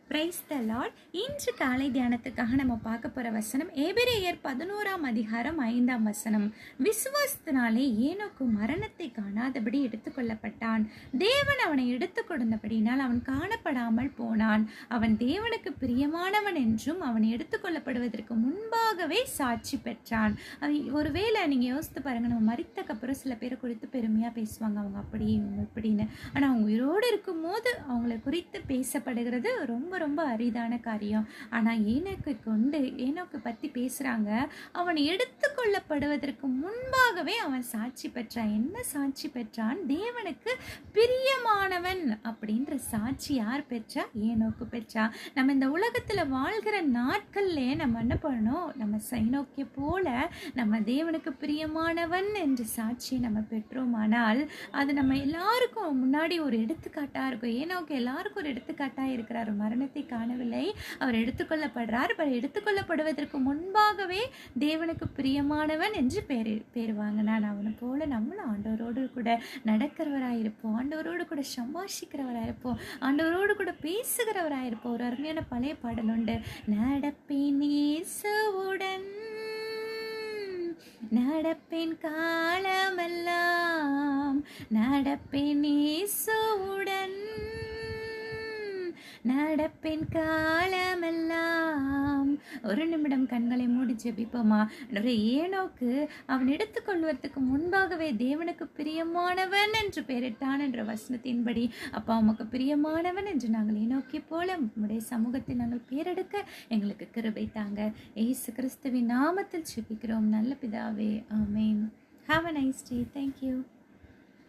Praise the Lord. இன்று காலை தியானத்துக்காக நம்ம பார்க்க போற வசனம் எபிரேயர் 11ஆம் அதிகாரம் 5ஆம் வசனம். விசுவாசத்தினாலே ஏனோக்கு மரணத்தை காணாதபடி எடுத்துக்கொள்ளப்பட்டான். தேவன் அவனை எடுத்துக் கொடுத்தபடினால் அவன் காணப்படாமல் போனான். அவன் தேவனுக்கு பிரியமானவன் என்றும் அவன் எடுத்துக்கொள்ளப்படுவதற்கு முன்பாகவே சாட்சி பெற்றான். ஒருவேளை நீங்க யோசித்து பாருங்க, நம்ம மரித்தக்கு அப்புறம் சில பேரை குறித்து பெருமையா பேசுவாங்க, அவங்க அப்படி இவங்க இப்படின்னு. ஆனா அவங்க உயிரோடு இருக்கும் போது அவங்களை குறித்து பேசப்படுகிறது ரொம்ப ரொம்ப அரிதான காரியம். ஆனா ஏனோக்கு பத்தி பேசுறாங்க. அவன் எடுத்துக்கொள்ளப்படுவதற்கு முன்பாகவே அவன் சாட்சி பெற்றான். என்ன சாட்சி பெற்றான்? தேவனுக்கு பிரியமானவன் அப்படின்ற சாட்சி யார் பெற்றா? ஏனோக்கு பெற்றா. நம்ம இந்த உலகத்துல வாழ்கிற நாட்கள்ல நம்ம என்ன பண்ணணும்? நம்ம ஏனோக்கை போல நம்ம தேவனுக்கு பிரியமானவன் என்ற சாட்சியை நம்ம பெற்றோமானால் அது நம்ம எல்லாருக்கும் முன்னாடி ஒரு எடுத்துக்காட்டா இருக்கும். ஏனோக்கு எல்லாருக்கும் ஒரு எடுத்துக்காட்டா இருக்கிறார். மரணத்தை காணவில்லை, அவர் எடுத்துக்கொள்ளப்படுறார். எடுத்துக்கொள்ளப்படுவதற்கு முன்பாகவே தேவனுக்கு பிரியமானவன் என்று பேர் வாங்கினான். அவனை போல நம்மளும் ஆண்டவரோடு கூட நடக்கிறவராயிருப்போம், ஆண்டவரோடு கூட சம்பாஷிக்கிறவராயிருப்போம், ஆண்டவரோடு கூட பேசுகிறவராயிருப்போம். ஒரு அருமையான பழைய பாடல் உண்டு. நடப்பேன் இயேசுவுடன், நடப்பேன் காலமெல்லாம், நடப்பேன் இயேசுவுடன், நடப்பேன் காலமெல்லாம். ஒரு நிமிடம் கண்களை மூடி ஜெபிப்போமா? ஏனோக்கு அவன் எடுத்துக்கொள்வதற்கு முன்பாகவே தேவனுக்கு பிரியமானவன் என்று பெயரிட்டான் என்ற வசனத்தின்படி அப்பா உமக்கு பிரியமானவன் என்று நாங்கள் ஏனோக்கி போல உம்முடைய சமூகத்தில் நாங்கள் பேரெடுக்க எங்களுக்கு கிருபை தாங்க. இயேசு கிறிஸ்துவின் நாமத்தில் ஜெபிக்கிறோம் நல்ல பிதாவே, ஆமென். Have a nice day. Thank you.